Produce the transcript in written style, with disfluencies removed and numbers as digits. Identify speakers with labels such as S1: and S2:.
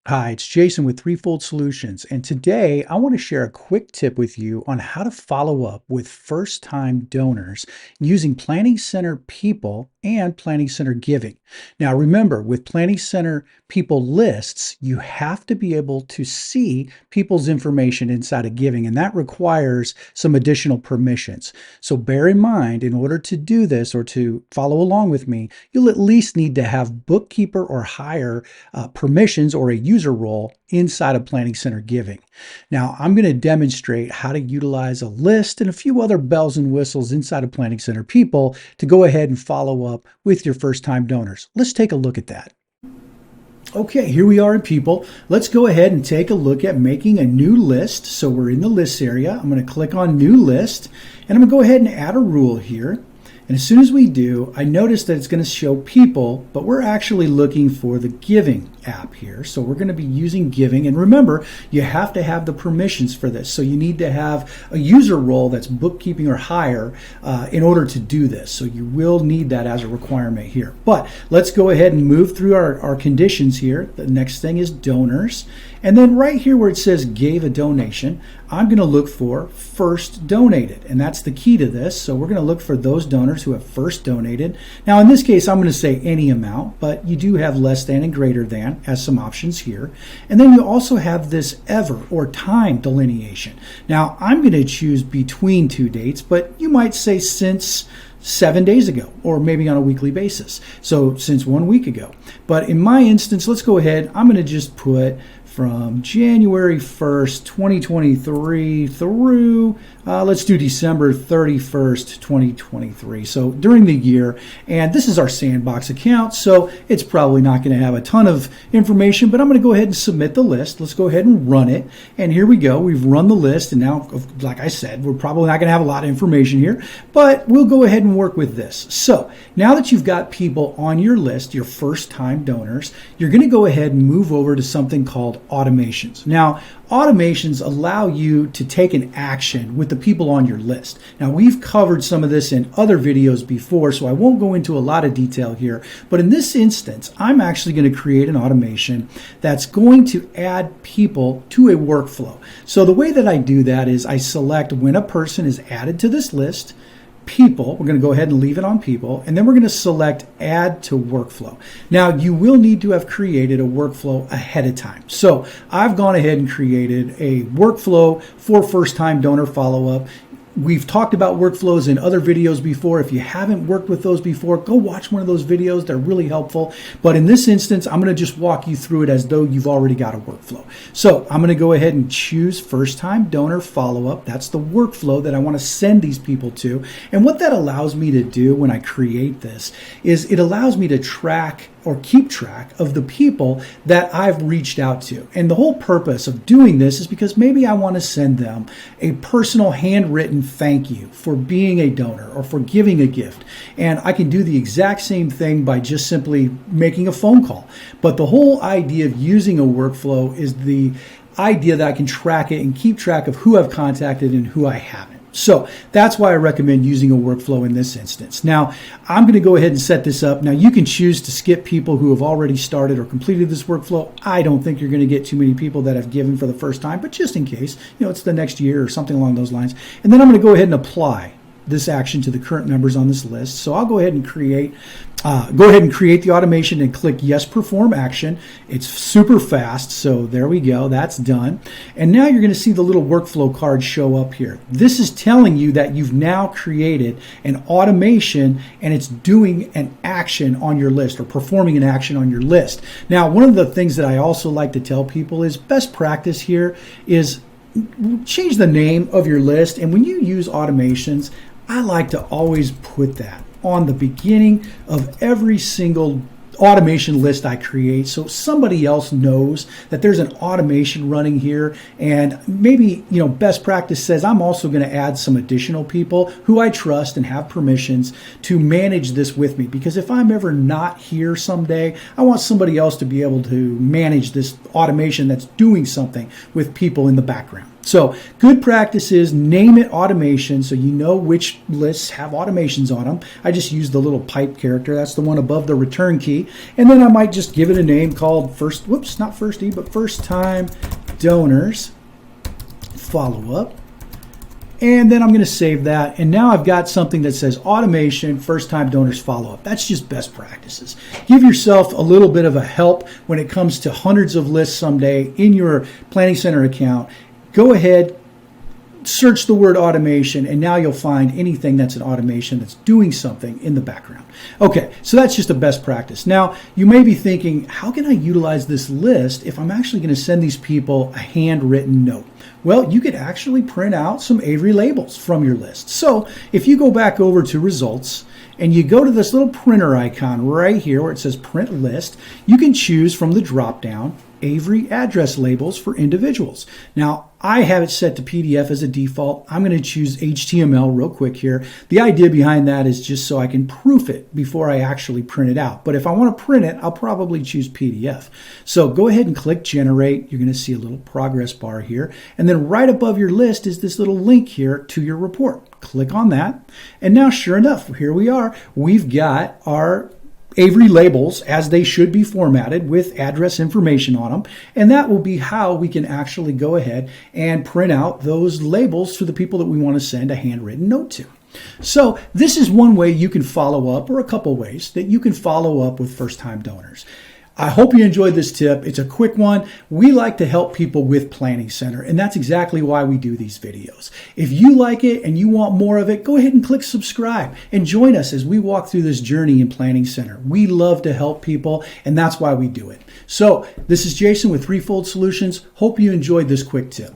S1: Hi, it's Jason with Threefold Solutions, and today I want to share a quick tip with you on how to follow up with first-time donors using Planning Center People and Planning Center Giving. Now, remember, with Planning Center People lists, you have to be able to see people's information inside of Giving, and that requires some additional permissions. So bear in mind, in order to do this or to follow along with me, you'll at least need to have bookkeeper or higher permissions or a user role inside of Planning Center Giving. Now, I'm going to demonstrate how to utilize a list and a few other bells and whistles inside of Planning Center People to go ahead and follow up with your first-time donors. Let's take a look at that. Okay, here we are in People. Let's go ahead and take a look at making a new list. So we're in the lists area. I'm going to click on New List, and I'm going to go ahead and add a rule here. And as soon as we do, I notice that it's going to show People, but we're actually looking for the Giving app here. So we're going to be using Giving. And remember, you have to have the permissions for this. So you need to have a user role that's bookkeeping or higher in order to do this. So you will need that as a requirement here. But let's go ahead and move through our conditions here. The next thing is donors. And then right here where it says gave a donation, I'm going to look for first donated. And that's the key to this. So we're going to look for those donors who have first donated. Now in this case, I'm going to say any amount, but you do have less than and greater than as some options here. And then you also have this ever or time delineation. Now I'm going to choose between two dates, but you might say since 7 days ago, or maybe on a weekly basis. So since 1 week ago. But in my instance, let's go ahead. I'm going to just put from January 1st, 2023 through, let's do December 31st, 2023. So during the year, and this is our sandbox account, so it's probably not going to have a ton of information, but I'm going to go ahead and submit the list. Let's go ahead and run it. And here we go. We've run the list, and now, like I said, we're probably not going to have a lot of information here, but we'll go ahead and work with this. So now that you've got people on your list, your first-time donors, you're going to go ahead and move over to something called automations. Now, automations allow you to take an action with the people on your list. Now, we've covered some of this in other videos before, so I won't go into a lot of detail here. But in this instance, I'm actually going to create an automation that's going to add people to a workflow. So the way that I do that is I select when a person is added to this list, People, we're going to go ahead and leave it on People, and then we're going to select Add to Workflow. Now, you will need to have created a workflow ahead of time. So I've gone ahead and created a workflow for first-time donor follow-up. We've talked about workflows in other videos before. If you haven't worked with those before, go watch one of those videos. They're really helpful. But in this instance, I'm going to just walk you through it as though you've already got a workflow. So I'm going to go ahead and choose first-time donor follow-up. That's the workflow that I want to send these people to. And what that allows me to do when I create this is it allows me to track or keep track of the people that I've reached out to. And the whole purpose of doing this is because maybe I want to send them a personal handwritten thank you for being a donor or for giving a gift. And I can do the exact same thing by just simply making a phone call. But the whole idea of using a workflow is the idea that I can track it and keep track of who I've contacted and who I haven't. So that's why I recommend using a workflow in this instance. Now, I'm going to go ahead and set this up. Now, you can choose to skip people who have already started or completed this workflow. I don't think you're going to get too many people that have given for the first time, but just in case, it's the next year or something along those lines. And then I'm going to go ahead and apply this action to the current members on this list. So I'll go ahead and create the automation and click Yes, Perform Action. It's super fast, so there we go. That's done. And now you're going to see the little workflow card show up here. This is telling you that you've now created an automation and it's doing an action on your list or performing an action on your list. Now, one of the things that I also like to tell people is best practice here is change the name of your list. And when you use automations, I like to always put that on the beginning of every single automation list I create so somebody else knows that there's an automation running here. And maybe, best practice says I'm also going to add some additional people who I trust and have permissions to manage this with me. Because if I'm ever not here someday, I want somebody else to be able to manage this automation that's doing something with people in the background. So good practice is name it automation so you know which lists have automations on them. I just use the little pipe character. That's the one above the return key. And then I might just give it a name called first time donors follow up. And then I'm going to save that. And now I've got something that says automation, first time donors follow up. That's just best practices. Give yourself a little bit of a help when it comes to hundreds of lists someday in your Planning Center account. Go ahead, search the word automation, and now you'll find anything that's an automation that's doing something in the background. Okay, so that's just a best practice. Now, you may be thinking, how can I utilize this list if I'm actually going to send these people a handwritten note? Well, you could actually print out some Avery labels from your list. So if you go back over to results and you go to this little printer icon right here where it says print list, you can choose from the drop down Avery address labels for individuals. Now, I have it set to PDF as a default. I'm going to choose HTML real quick here. The idea behind that is just so I can proof it before I actually print it out. But if I want to print it, I'll probably choose PDF. So go ahead and click generate. You're going to see a little progress bar here. And then right above your list is this little link here to your report. Click on that. And now, sure enough, here we are. We've got our Avery labels as they should be formatted with address information on them. And that will be how we can actually go ahead and print out those labels for the people that we want to send a handwritten note to. So this is one way you can follow up, or a couple ways that you can follow up with first-time donors. I hope you enjoyed this tip. It's a quick one. We like to help people with Planning Center, and that's exactly why we do these videos. If you like it and you want more of it, go ahead and click subscribe and join us as we walk through this journey in Planning Center. We love to help people, and that's why we do it. So this is Jason with Threefold Solutions. Hope you enjoyed this quick tip.